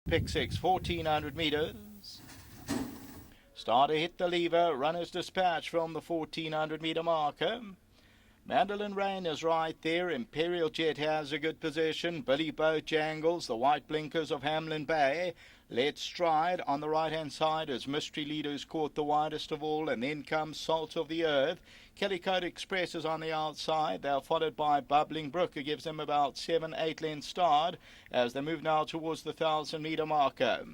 Pick 6, 1400 meters. Starter hit the lever. Runners dispatch from the 1400 meter marker. Mandolin Rain is right there. Imperial Jet has a good position. Billy Bojangles, the white blinkers of Hamlin Bay. Let's Stride on the right-hand side as Mystery Leaders caught the widest of all, and then comes Salt of the Earth. Kellycoat Express is on the outside. They're followed by Bubbling Brook, who gives them about 7-8 lengths start as they move now towards the 1,000-meter marker.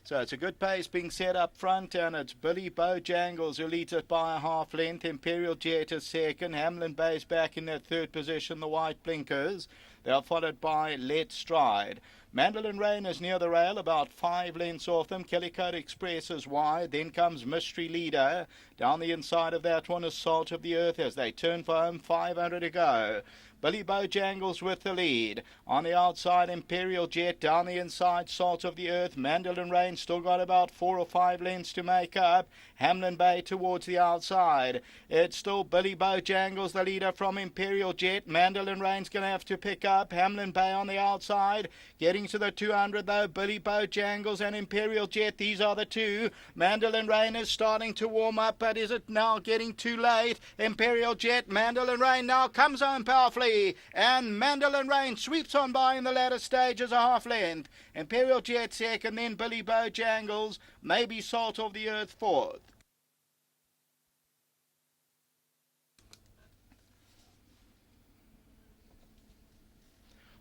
So it's a good pace being set up front, and it's Billy Bojangles who leads it by a half length. Imperial Jet is second. Hamlin Bay's back in that third position, the white blinkers. They're followed by Let's Stride. Mandolin Rain is near the rail, about 5 lengths off them. Kellycoat Express is wide. Then comes Mystery Leader. Down the inside of that one is Salt of the Earth as they turn for home, 500 to go. Billy Bojangles with the lead. On the outside, Imperial Jet. Down the inside, Salt of the Earth. Mandolin Rain still got about 4 or 5 lengths to make up. Hamlin Bay towards the outside. It's still Billy Bojangles, the leader from Imperial Jet. Mandolin Rain's going to have to pick up. Hamlin Bay on the outside. Getting to the 200 though, Billy Bojangles and Imperial Jet. These are the two. Mandolin Rain is starting to warm up, but is it now getting too late? Imperial Jet, Mandolin Rain now comes home powerfully, and Mandolin Rain sweeps on by in the latter stage as a half length. Imperial Jet second, then Billy Bojangles, maybe Salt of the Earth fourth.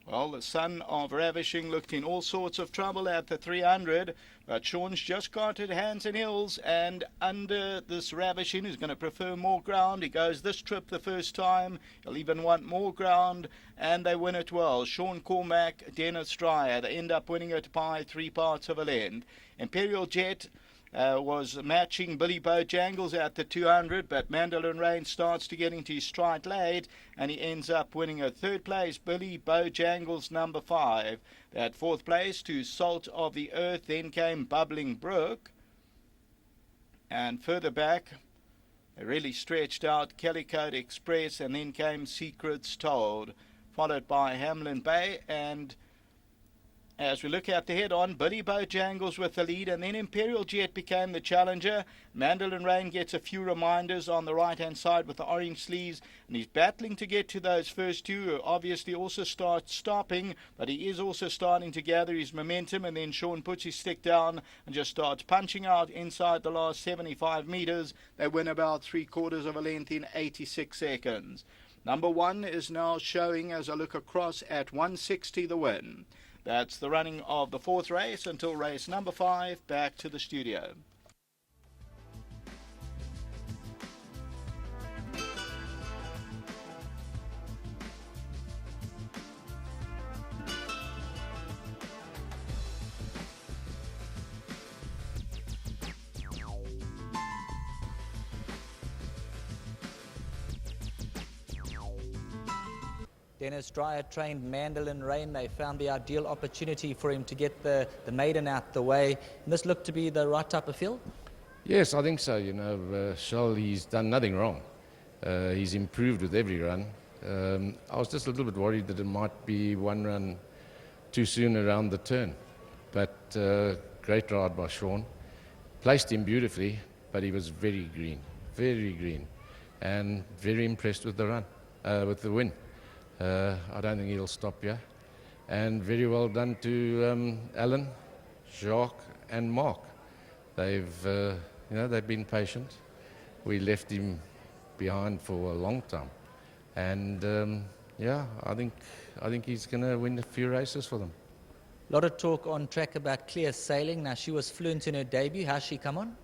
Well, the son of Ravishing looked in all sorts of trouble at the 300, but Sean's just got it hands and heels, and under this Ravishing, who's going to prefer more ground. He goes this trip the first time. He'll even want more ground, and they win it well. Sean Cormack, Dennis Dreyer, they end up winning it by 3 parts of a length. Imperial Jet was matching Billy Bojangles at the 200, but Mandolin Rain starts to get into his stride late, and he ends up winning a third place. Billy Bojangles number 5. That fourth place to Salt of the Earth. Then came Bubbling Brook, and further back they really stretched out Kellycoat Express, and then came Secrets Told, followed by Hamlin Bay. And as we look at the head-on, Billy Bojangles with the lead, and then Imperial Jet became the challenger. Mandolin Rain gets a few reminders on the right-hand side with the orange sleeves, and he's battling to get to those first two, who obviously also start stopping, but he is also starting to gather his momentum, and then Sean puts his stick down and just starts punching out inside the last 75 meters. They win about 3/4 of a length in 86 seconds. Number 1 is now showing as I look across at 160 the win. That's the running of the 4th race until race number 5. Back to the studio. Dennis Dreyer trained Mandolin Rain. They found the ideal opportunity for him to get the maiden out the way. And this looked to be the right type of field? Yes, I think so. Shell, he's done nothing wrong. He's improved with every run. I was just a little bit worried that it might be one run too soon around the turn. But great ride by Sean. Placed him beautifully, but he was very green, and very impressed with the run, with the win. I don't think he'll stop here. And very well done to Alan, Jacques and Mark. They've been patient. We left him behind for a long time. And I think he's going to win a few races for them. A lot of talk on track about clear sailing. Now, she was fluent in her debut. How's she come on?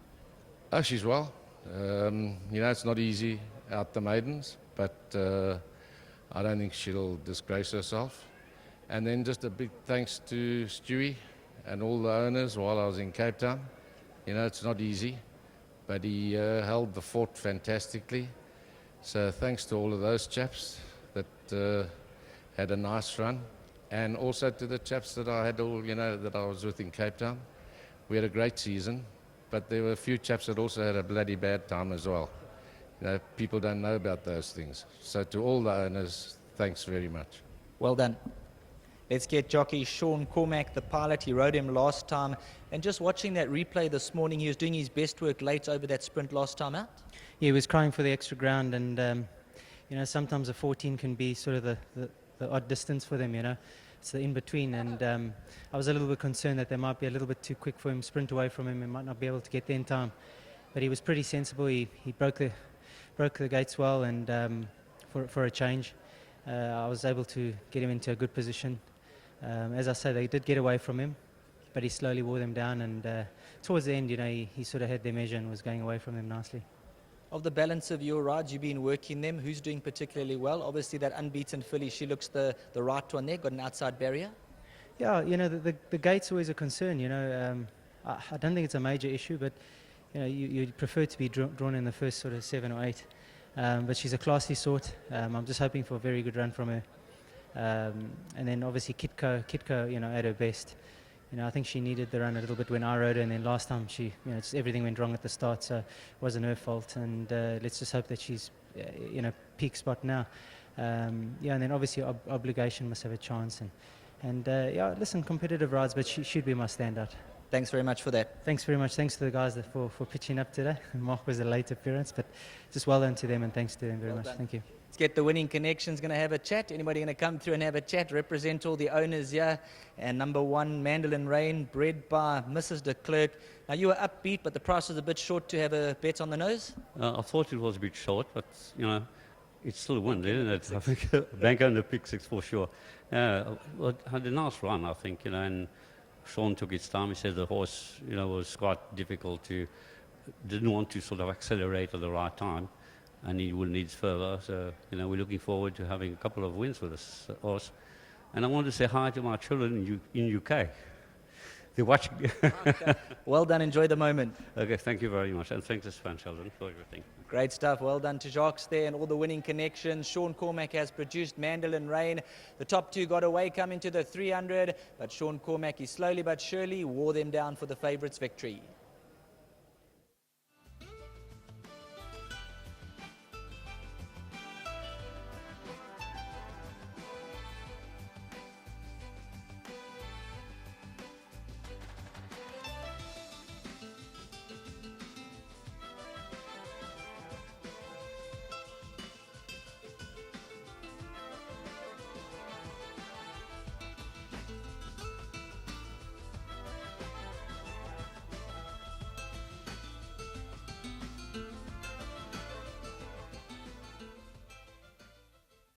Oh, she's well. It's not easy out the maidens, but I don't think she'll disgrace herself. And then just a big thanks to Stewie and all the owners while I was in Cape Town. It's not easy, but he held the fort fantastically. So thanks to all of those chaps that had a nice run, and also to the chaps that I had that I was with in Cape Town. We had a great season, but there were a few chaps that also had a bloody bad time as well. People don't know about those things. So to all the owners, thanks very much. Well done. Let's get jockey Sean Cormack, the pilot. He rode him last time. And just watching that replay this morning, he was doing his best work late over that sprint last time out. Yeah, he was crying for the extra ground, and sometimes a 14 can be sort of the odd distance for them. It's the in-between, and I was a little bit concerned that they might be a little bit too quick for him, sprint away from him, and might not be able to get there in time. But he was pretty sensible. He broke the gates well, and for a change, I was able to get him into a good position. As I say, they did get away from him, but he slowly wore them down, and towards the end, he sort of had their measure and was going away from them nicely. Of the balance of your rides, you've been working them. Who's doing particularly well? Obviously, that unbeaten filly, she looks the right one there, got an outside barrier. Yeah, the gate's always a concern. I don't think it's a major issue, but you'd prefer to be drawn in the first sort of 7 or 8. But she's a classy sort. I'm just hoping for a very good run from her. And then obviously Kitco, at her best. I think she needed the run a little bit when I rode her, and then last time just everything went wrong at the start, so it wasn't her fault. And let's just hope that she's peak spot now. And then obviously Obligation must have a chance. And listen, competitive rides, but she should be my standout. Thanks very much for that. Thanks very much. Thanks to the guys for pitching up today. Mark was a late appearance, but just well done to them, and thanks to them very much. Done. Thank you. Let's get the winning connections going to have a chat. Anybody going to come through and have a chat? Represent all the owners here. And number 1, Mandolin Rain, bred by Mrs. de Klerk. Now, you were upbeat, but the price was a bit short to have a bet on the nose? I thought it was a bit short, but, it's still a win, isn't it? I think Bank on the pick 6 for sure. Well, had a nice run, I think, and Sean took his time. He said the horse, was quite difficult didn't want to sort of accelerate at the right time, and he will need further. So, we're looking forward to having a couple of wins with this horse. And I want to say hi to my children in UK. They're watching. Okay. Well done. Enjoy the moment. Okay, thank you very much. And thanks to Sven Sheldon for everything. Great stuff. Well done to Jacques there and all the winning connections. Sean Cormack has produced Mandolin Rain. The top 2 got away coming to the 300, but Sean Cormack is slowly but surely wore them down for the favourites' victory.